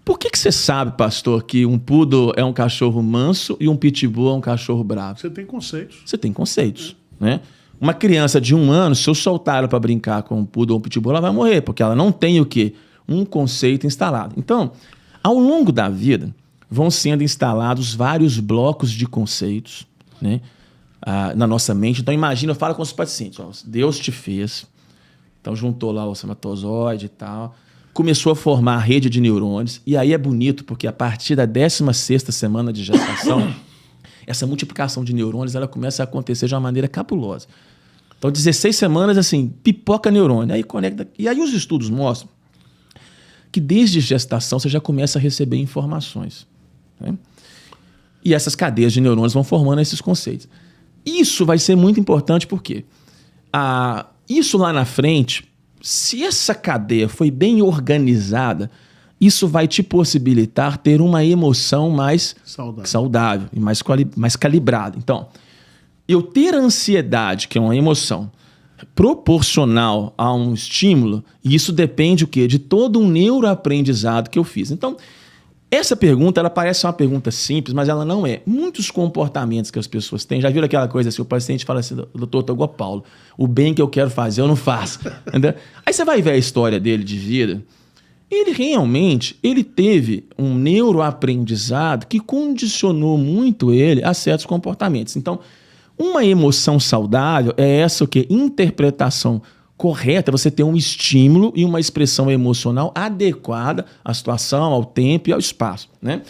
Por que você sabe, pastor, que um poodle é um cachorro manso e um pitbull é um cachorro bravo? Você tem conceitos. Você tem conceitos, né? Uma criança de 1 ano, se eu soltar ela para brincar com um poodle ou um pitbull, ela vai morrer, porque ela não tem o quê? Um conceito instalado. Então, ao longo da vida, vão sendo instalados vários blocos de conceitos, né, na nossa mente. Então, imagina, eu falo com os pacientes, ó, Deus te fez, então juntou lá o espermatozoide e tal, começou a formar a rede de neurônios, e aí é bonito, porque a partir da 16ª semana de gestação, essa multiplicação de neurônios ela começa a acontecer de uma maneira cabulosa. Então, 16 semanas, assim, pipoca neurônio, aí conecta. E aí os estudos mostram que desde gestação você já começa a receber informações, né? E essas cadeias de neurônios vão formando esses conceitos. Isso vai ser muito importante porque isso lá na frente, se essa cadeia foi bem organizada, isso vai te possibilitar ter uma emoção mais saudável e mais calibrada. Então, eu ter ansiedade, que é uma emoção proporcional a um estímulo, e isso depende o quê? De todo um neuroaprendizado que eu fiz. Então, essa pergunta, ela parece uma pergunta simples, mas ela não é. Muitos comportamentos que as pessoas têm, já viram aquela coisa assim, o paciente fala assim, doutor, tô igual Paulo, o bem que eu quero fazer, eu não faço. Entendeu? Aí você vai ver a história dele de vida, ele teve um neuroaprendizado que condicionou muito ele a certos comportamentos. Então, uma emoção saudável é essa o quê? Interpretação correta, você ter um estímulo e uma expressão emocional adequada à situação, ao tempo e ao espaço, né?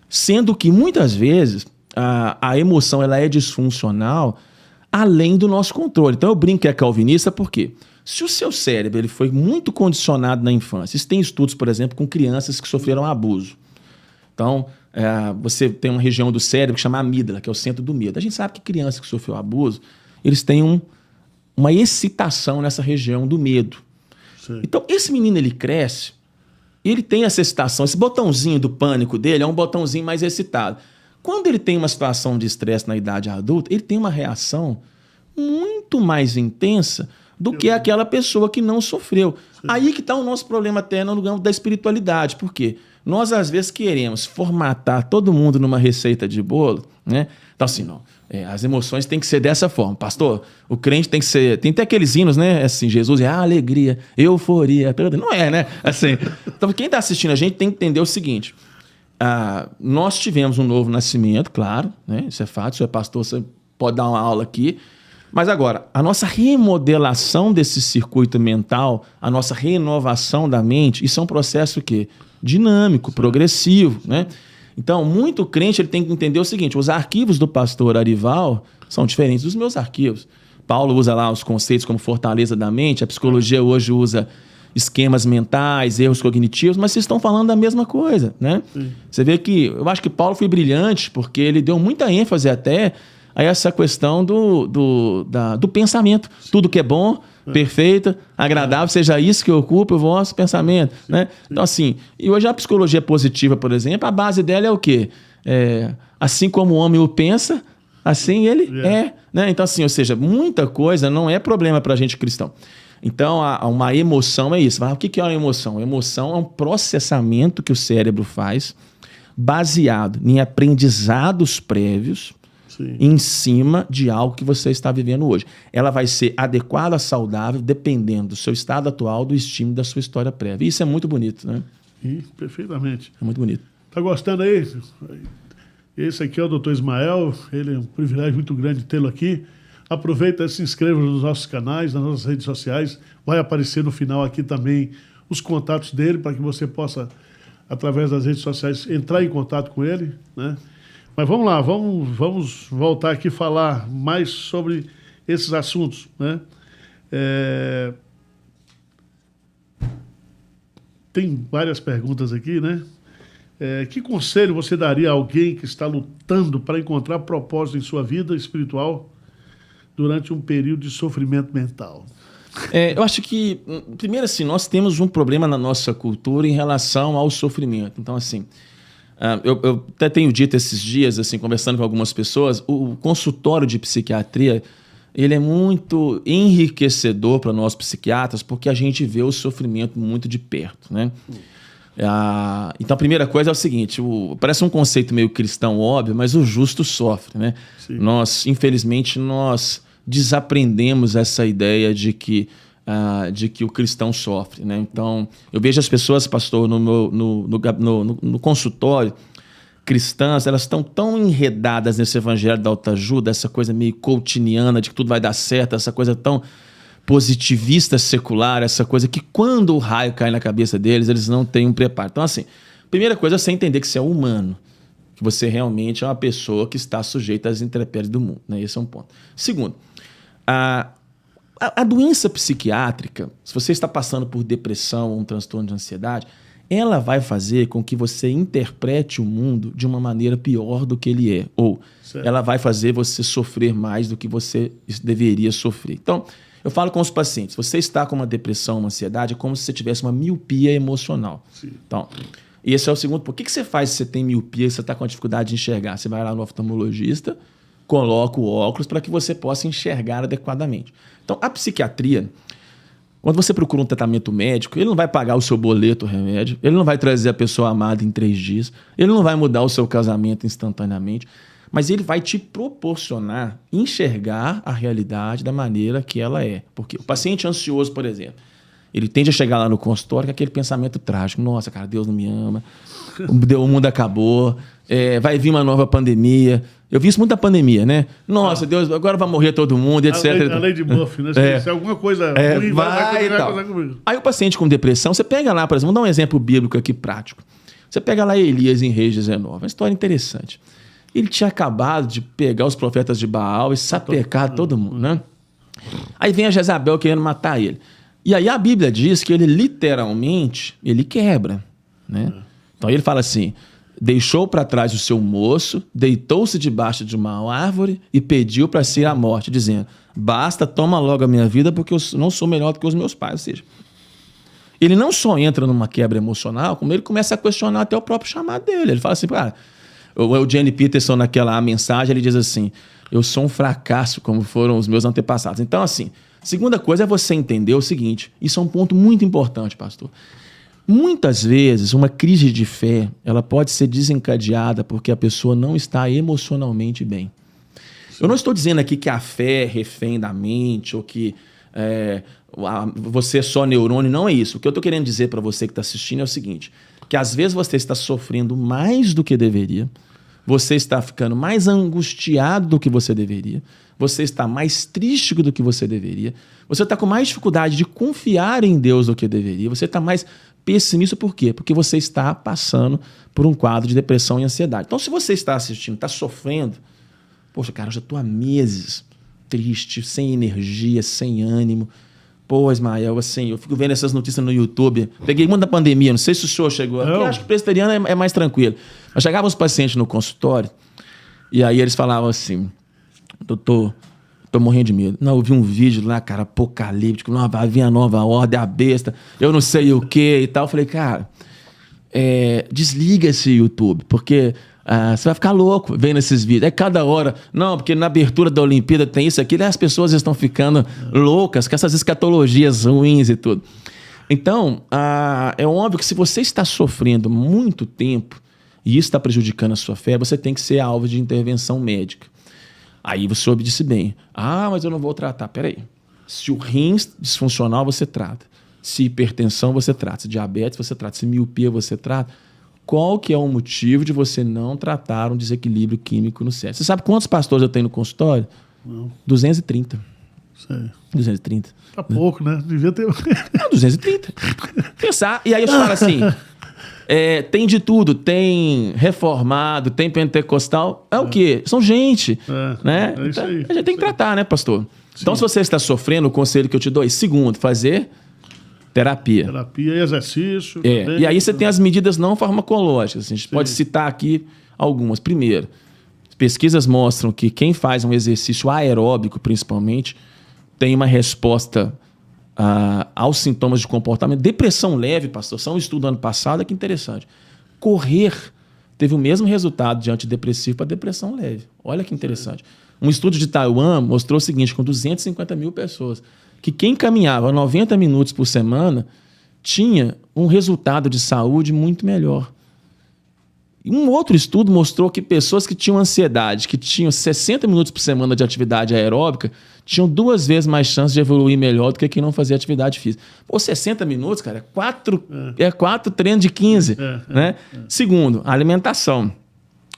Sendo que, muitas vezes, a emoção ela é disfuncional além do nosso controle. Então, eu brinco que é calvinista porque se o seu cérebro ele foi muito condicionado na infância, tem estudos, por exemplo, com crianças que sofreram abuso. Então, você tem uma região do cérebro que chama amígdala, que é o centro do medo. A gente sabe que crianças que sofreram abuso, eles têm uma excitação nessa região do medo. Sim. Então, esse menino, ele cresce, ele tem essa excitação. Esse botãozinho do pânico dele é um botãozinho mais excitado. Quando ele tem uma situação de estresse na idade adulta, ele tem uma reação muito mais intensa do que aquela pessoa que não sofreu. Sim. Aí que está o nosso problema até no lugar da espiritualidade. Por quê? Nós, às vezes, queremos formatar todo mundo numa receita de bolo, né? Então, assim, não. As emoções têm que ser dessa forma. Pastor, o crente tem que ser... Tem até aqueles hinos, né? Assim, Jesus é alegria, euforia. Não é, né? Assim, então, quem está assistindo a gente tem que entender o seguinte. nós tivemos um novo nascimento, claro, né? Isso é fato, você é pastor, você pode dar uma aula aqui. Mas agora, a nossa remodelação desse circuito mental, a nossa renovação da mente, isso é um processo o quê? Dinâmico, progressivo, né? Então, muito crente ele tem que entender o seguinte, os arquivos do pastor Arival são diferentes dos meus arquivos. Paulo usa lá os conceitos como fortaleza da mente, a psicologia hoje usa esquemas mentais, erros cognitivos, mas vocês estão falando da mesma coisa, né? Você vê que, eu acho que Paulo foi brilhante, porque ele deu muita ênfase até a essa questão do pensamento. Tudo que é bom, perfeito, agradável, seja isso que ocupe o vosso pensamento, né? Então, assim, e hoje a psicologia positiva, por exemplo, a base dela é o quê? Assim como o homem o pensa, assim ele é, né? Então, assim, ou seja, muita coisa não é problema para a gente cristão. Então, uma emoção é isso. O que é uma emoção? A emoção é um processamento que o cérebro faz baseado em aprendizados prévios em cima de algo que você está vivendo hoje. Ela vai ser adequada, saudável, dependendo do seu estado atual, do estímulo da sua história prévia. Isso é muito bonito, né? Perfeitamente. É muito bonito. Tá gostando aí? Esse aqui é o Dr. Ismael. Ele é um privilégio muito grande tê-lo aqui. Aproveita e se inscreva nos nossos canais, nas nossas redes sociais. Vai aparecer no final aqui também os contatos dele, para que você possa, através das redes sociais, entrar em contato com ele, né? Mas vamos lá, vamos voltar aqui e falar mais sobre esses assuntos, né? Tem várias perguntas aqui, né? Que conselho você daria a alguém que está lutando para encontrar propósito em sua vida espiritual durante um período de sofrimento mental? Eu acho que, primeiro assim, nós temos um problema na nossa cultura em relação ao sofrimento. Então, assim, eu até tenho dito esses dias, assim, conversando com algumas pessoas, o consultório de psiquiatria, ele é muito enriquecedor para nós psiquiatras, porque a gente vê o sofrimento muito de perto, né? Então, a primeira coisa é o seguinte, parece um conceito meio cristão óbvio, mas o justo sofre, né? Infelizmente, nós desaprendemos essa ideia de que o cristão sofre, né? Então, eu vejo as pessoas, pastor, no consultório, cristãs, elas estão tão enredadas nesse evangelho da autoajuda, essa coisa meio coachiniana de que tudo vai dar certo, essa coisa tão positivista secular, essa coisa que quando o raio cai na cabeça deles, eles não têm um preparo. Então, assim, primeira coisa é você entender que você é humano, que você realmente é uma pessoa que está sujeita às intempéries do mundo, né? Esse é um ponto. Segundo, a doença psiquiátrica, se você está passando por depressão ou um transtorno de ansiedade, ela vai fazer com que você interprete o mundo de uma maneira pior do que ele é. Ou ela vai fazer você sofrer mais do que você deveria sofrer. Então, eu falo com os pacientes, você está com uma depressão, uma ansiedade, é como se você tivesse uma miopia emocional. Então, e esse é o segundo ponto. O que você faz se você tem miopia e você está com a dificuldade de enxergar? Você vai lá no oftalmologista, coloca o óculos para que você possa enxergar adequadamente. Então, a psiquiatria, quando você procura um tratamento médico, ele não vai pagar o seu boleto, o remédio, ele não vai trazer a pessoa amada em 3 dias, ele não vai mudar o seu casamento instantaneamente, mas ele vai te proporcionar enxergar a realidade da maneira que ela é. Porque o paciente ansioso, por exemplo, ele tende a chegar lá no consultório com aquele pensamento trágico. Nossa, cara, Deus não me ama, o mundo acabou, vai vir uma nova pandemia. Eu vi isso muito na pandemia, né? Nossa, Deus, agora vai morrer todo mundo, etc. A lei de Murphy, né? Se alguma coisa ruim vai acontecer comigo. Aí o paciente com depressão, você pega lá, por exemplo, vamos dar um exemplo bíblico aqui prático. Você pega lá Elias em Reis 19, uma história interessante. Ele tinha acabado de pegar os profetas de Baal e sapecar todo mundo, né? Aí vem a Jezabel querendo matar ele. E aí a Bíblia diz que ele literalmente, ele quebra, né? Então ele fala assim, deixou para trás o seu moço, deitou-se debaixo de uma árvore e pediu para si a morte, dizendo, basta, toma logo a minha vida porque eu não sou melhor do que os meus pais. Ou seja, ele não só entra numa quebra emocional, como ele começa a questionar até o próprio chamado dele. Ele fala assim, cara, o Eugene Peterson naquela mensagem, ele diz assim, eu sou um fracasso como foram os meus antepassados. Então assim, segunda coisa é você entender o seguinte, isso é um ponto muito importante, pastor. Muitas vezes, uma crise de fé, ela pode ser desencadeada porque a pessoa não está emocionalmente bem. Eu não estou dizendo aqui que a fé é refém da mente ou que você é só neurônio, não é isso. O que eu estou querendo dizer para você que está assistindo é o seguinte, que às vezes você está sofrendo mais do que deveria, você está ficando mais angustiado do que você deveria, você está mais triste do que você deveria, você está com mais dificuldade de confiar em Deus do que deveria, você está mais pessimista. Por quê? Porque você está passando por um quadro de depressão e ansiedade. Então, se você está assistindo, está sofrendo, poxa, cara, eu já estou há meses triste, sem energia, sem ânimo. Pô, Ismael, assim, eu fico vendo essas notícias no YouTube. Peguei muito da pandemia, não sei se o senhor chegou aqui. Acho que presbiteriano é mais tranquilo. Mas chegavam os pacientes no consultório e aí eles falavam assim, doutor, tô morrendo de medo. Não, eu vi um vídeo lá, cara, apocalíptico, vai vir a nova ordem, a besta, eu não sei o que e tal. Eu falei, cara, desliga esse YouTube, porque você vai ficar louco vendo esses vídeos. É cada hora. Não, porque na abertura da Olimpíada tem isso, aquilo, e as pessoas estão ficando loucas com essas escatologias ruins e tudo. Então, é óbvio que se você está sofrendo muito tempo e isso está prejudicando a sua fé, você tem que ser alvo de intervenção médica. Aí você disse bem, mas eu não vou tratar. Peraí, se o rins disfuncional, você trata. Se hipertensão, você trata. Se diabetes, você trata. Se miopia, você trata. Qual que é o motivo de você não tratar um desequilíbrio químico no cérebro? Você sabe quantos pastores eu tenho no consultório? Não. 230. Sei. 230. Tá pouco, né? Devia ter... 230. Pensar. E aí eu falo assim... tem de tudo, tem reformado, tem pentecostal, o quê? São gente, né? É isso aí, a gente tem que tratar, né, pastor? Sim. Então, se você está sofrendo, o conselho que eu te dou é, segundo, fazer terapia. Terapia e exercício. E aí você tem as medidas não farmacológicas. A gente pode citar aqui algumas. Primeiro, pesquisas mostram que quem faz um exercício aeróbico, principalmente, tem uma resposta aos sintomas de comportamento. Depressão leve, pastor, só um estudo ano passado, que interessante. Correr teve o mesmo resultado de antidepressivo para depressão leve. Olha que interessante. Um estudo de Taiwan mostrou o seguinte, com 250 mil pessoas, que quem caminhava 90 minutos por semana tinha um resultado de saúde muito melhor. E um outro estudo mostrou que pessoas que tinham ansiedade, que tinham 60 minutos por semana de atividade aeróbica, tinham 2 vezes mais chance de evoluir melhor do que quem não fazia atividade física. Pô, 60 minutos, cara, é 4 treinos de 15. Né? Segundo, a alimentação.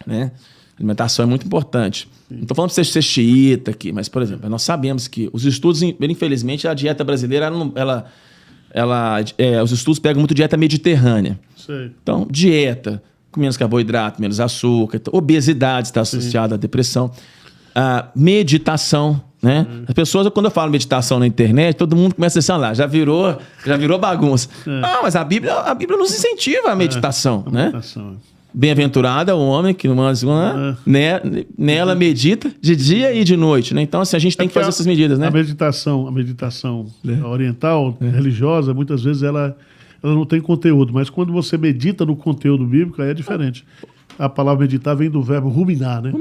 Né? A alimentação é muito importante. Não estou falando para você ser xiita aqui, mas, por exemplo, nós sabemos que os estudos, infelizmente, a dieta brasileira, os estudos pegam muito dieta mediterrânea. Sei. Então, dieta... com menos carboidrato, menos açúcar, obesidade está associada à depressão, meditação, né? As pessoas, quando eu falo meditação na internet, todo mundo começa a dizer, lá, já virou bagunça. Não, mas a Bíblia nos incentiva a meditação, né? Meditação. Bem-aventurado é o homem que nela medita de dia e de noite, né? Então, assim, a gente tem que fazer essas medidas, né? A meditação oriental, religiosa, muitas vezes ela não tem conteúdo, mas quando você medita no conteúdo bíblico, aí é diferente. A palavra meditar vem do verbo ruminar, né?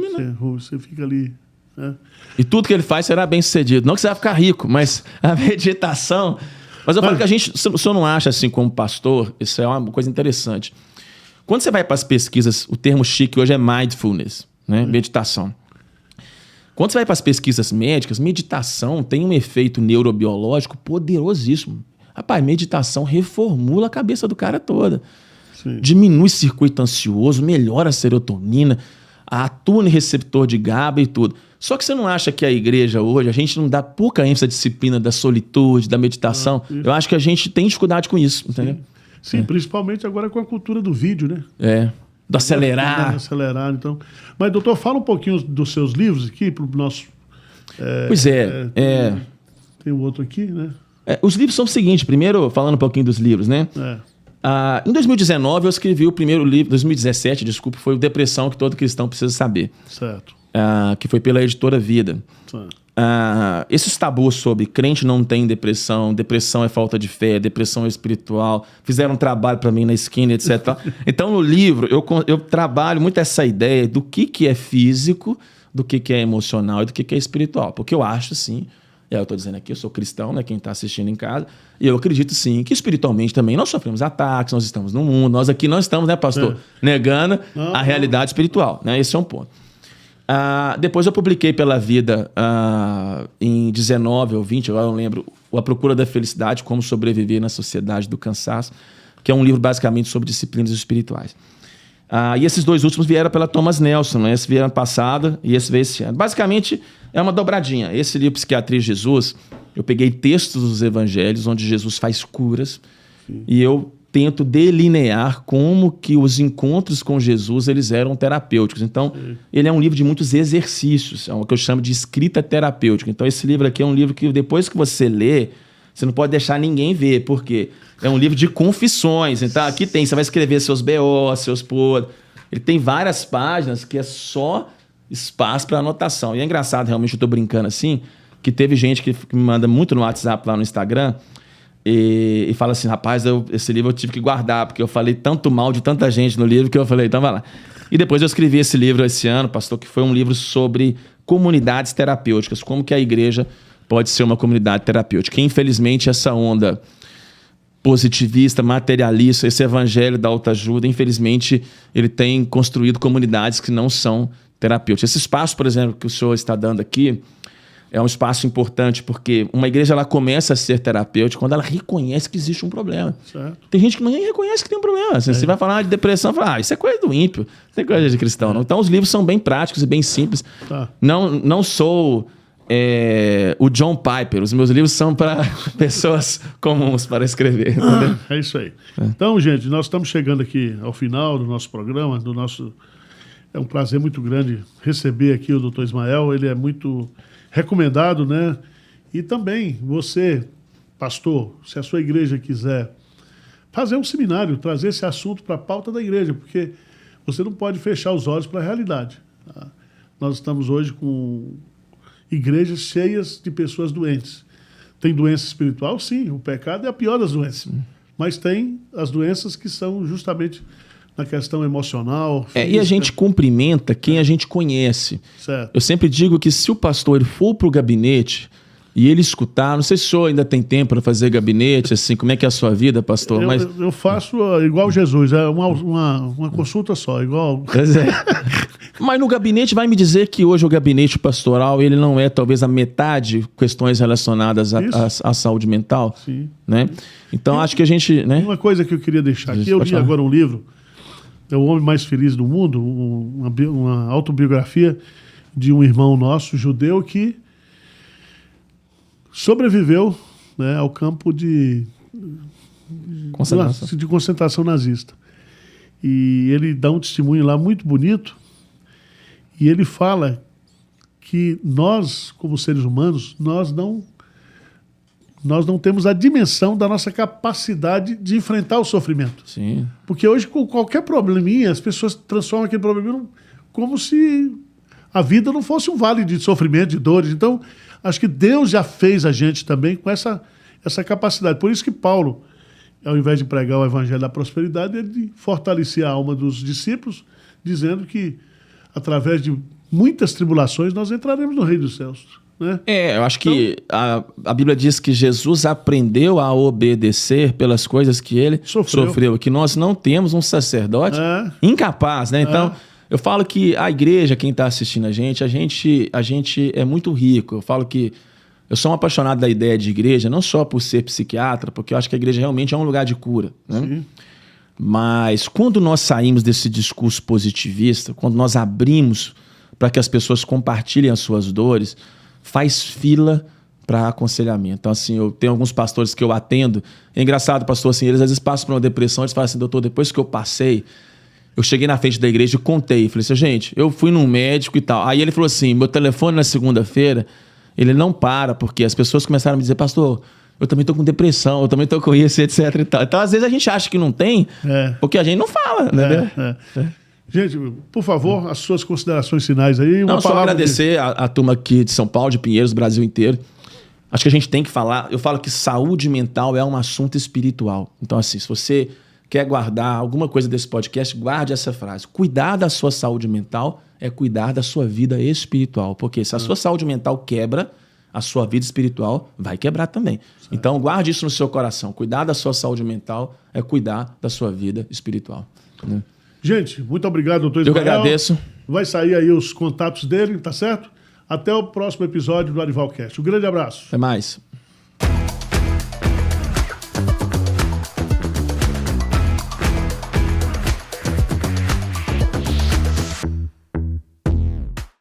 Você fica ali... Né? E tudo que ele faz será bem sucedido. Não que você vai ficar rico, mas a meditação... Mas eu falo que a gente... O senhor não acha, assim, como pastor, isso é uma coisa interessante. Quando você vai para as pesquisas, o termo chique hoje é mindfulness, né? Meditação. Quando você vai para as pesquisas médicas, meditação tem um efeito neurobiológico poderosíssimo. Rapaz, meditação reformula a cabeça do cara toda. Sim. Diminui o circuito ansioso, melhora a serotonina, atua no receptor de GABA e tudo. Só que você não acha que a igreja hoje, a gente não dá pouca ênfase à disciplina da solitude, da meditação? Eu acho que a gente tem dificuldade com isso, entendeu? Sim, principalmente agora com a cultura do vídeo, né? Do acelerar. Acelerar, então. Mas, doutor, fala um pouquinho dos seus livros aqui para o nosso... Tem um outro aqui, né? Os livros são o seguinte, primeiro, falando um pouquinho dos livros, né? Em 2019, eu escrevi o primeiro livro, 2017, desculpa, foi o Depressão, que todo cristão precisa saber. Certo. Que foi pela editora Vida. Certo. Esses tabus sobre crente não tem depressão, depressão é falta de fé, depressão é espiritual, fizeram um trabalho para mim na esquina, etc. Então, no livro, eu trabalho muito essa ideia do que é físico, do que é emocional e do que é espiritual. Porque eu acho, sim... eu estou dizendo aqui, eu sou cristão, né? Quem está assistindo em casa. E eu acredito, sim, que espiritualmente também nós sofremos ataques, nós estamos no mundo. Nós aqui não estamos, né, pastor? Negando a realidade espiritual, né? Esse é um ponto. Depois eu publiquei pela Vida, em 19 ou 20, agora eu não lembro, A Procura da Felicidade, Como Sobreviver na Sociedade do Cansaço, que é um livro basicamente sobre disciplinas espirituais. E esses 2 últimos vieram pela Thomas Nelson, né? Esse veio ano passado e esse veio esse ano. Basicamente, é uma dobradinha. Esse livro, Psiquiatria de Jesus, eu peguei textos dos evangelhos onde Jesus faz curas. Sim. E eu tento delinear como que os encontros com Jesus eles eram terapêuticos. Então, ele é um livro de muitos exercícios, é o que eu chamo de escrita terapêutica. Então, esse livro aqui é um livro que depois que você lê, você não pode deixar ninguém ver, porque é um livro de confissões. Então, aqui você vai escrever seus BO, seus podres. Ele tem várias páginas que é só espaço para anotação. E é engraçado, realmente, eu estou brincando assim, que teve gente que me manda muito no WhatsApp, lá no Instagram, e fala assim, rapaz, esse livro eu tive que guardar, porque eu falei tanto mal de tanta gente no livro que eu falei, então vai lá. E depois eu escrevi esse livro esse ano, pastor, que foi um livro sobre comunidades terapêuticas, como que a igreja pode ser uma comunidade terapêutica. E, infelizmente, essa onda positivista, materialista, esse evangelho da autoajuda, infelizmente, ele tem construído comunidades que não são terapêuticas. Esse espaço, por exemplo, que o senhor está dando aqui, é um espaço importante, porque uma igreja ela começa a ser terapêutica quando ela reconhece que existe um problema. Certo. Tem gente que não reconhece que tem um problema. Você vai falar de depressão, fala, isso é coisa do ímpio, isso é coisa de cristão. Não. Então, os livros são bem práticos e bem simples. Tá. Não sou o John Piper. Os meus livros são para pessoas comuns para escrever. É isso aí. Então, gente, nós estamos chegando aqui ao final do nosso programa, É um prazer muito grande receber aqui o Dr. Ismael. Ele é muito recomendado, né? E também você, pastor, se a sua igreja quiser fazer um seminário, trazer esse assunto para a pauta da igreja, porque você não pode fechar os olhos para a realidade. Tá? Nós estamos hoje com igrejas cheias de pessoas doentes. Tem doença espiritual? Sim, o pecado é a pior das doenças. Mas tem as doenças que são justamente na questão emocional. E a gente cumprimenta quem a gente conhece. Certo. Eu sempre digo que se o pastor ele for para o gabinete e ele escutar, não sei se o senhor ainda tem tempo para fazer gabinete, assim, como é que é a sua vida, pastor? Eu faço igual Jesus, é uma consulta só, igual... Mas no gabinete vai me dizer que hoje o gabinete pastoral ele não é talvez a metade questões relacionadas à saúde mental? Sim. Né? Então acho que a gente... Né? Uma coisa que eu queria deixar aqui, eu li agora um livro, é O Homem Mais Feliz do Mundo, uma autobiografia de um irmão nosso, judeu, que sobreviveu, né, ao campo de concentração nazista. E ele dá um testemunho lá muito bonito, e ele fala que nós, como seres humanos, nós não temos a dimensão da nossa capacidade de enfrentar o sofrimento. Sim. Porque hoje, com qualquer probleminha, as pessoas transformam aquele problema como se a vida não fosse um vale de sofrimento, de dores. Então, acho que Deus já fez a gente também com essa capacidade. Por isso que Paulo, ao invés de pregar o evangelho da prosperidade, ele fortalecia a alma dos discípulos, dizendo que, através de muitas tribulações, nós entraremos no reino dos céus. Né? Eu acho que a Bíblia diz que Jesus aprendeu a obedecer pelas coisas que ele sofreu, que nós não temos um sacerdote incapaz, né? Então, eu falo que a igreja, quem está assistindo a gente é muito rico. Eu falo que eu sou um apaixonado da ideia de igreja, não só por ser psiquiatra, porque eu acho que a igreja realmente é um lugar de cura, né? Sim. Mas quando nós saímos desse discurso positivista, quando nós abrimos para que as pessoas compartilhem as suas dores, faz fila para aconselhamento. Então, assim, eu tenho alguns pastores que eu atendo. É engraçado, pastor, assim, eles às vezes passam por uma depressão, eles falam assim, doutor, depois que eu passei, eu cheguei na frente da igreja e contei. Falei assim, gente, eu fui num médico e tal. Aí ele falou assim, meu telefone na segunda-feira, ele não para, porque as pessoas começaram a me dizer, pastor, eu também tô com depressão, eu também tô com isso, etc e tal. Então, às vezes a gente acha que não tem, porque a gente não fala, né? Gente, por favor, as suas considerações finais aí. Só agradecer a turma aqui de São Paulo, de Pinheiros, Brasil inteiro. Acho que a gente tem que falar. Eu falo que saúde mental é um assunto espiritual. Então, assim, se você quer guardar alguma coisa desse podcast, guarde essa frase. Cuidar da sua saúde mental é cuidar da sua vida espiritual. Porque se a sua saúde mental quebra, a sua vida espiritual vai quebrar também. Certo. Então, guarde isso no seu coração. Cuidar da sua saúde mental é cuidar da sua vida espiritual. Né? Gente, muito obrigado, doutor Ismael. Eu que agradeço. Vai sair aí os contatos dele, tá certo? Até o próximo episódio do Arivalcast. Um grande abraço. Até mais.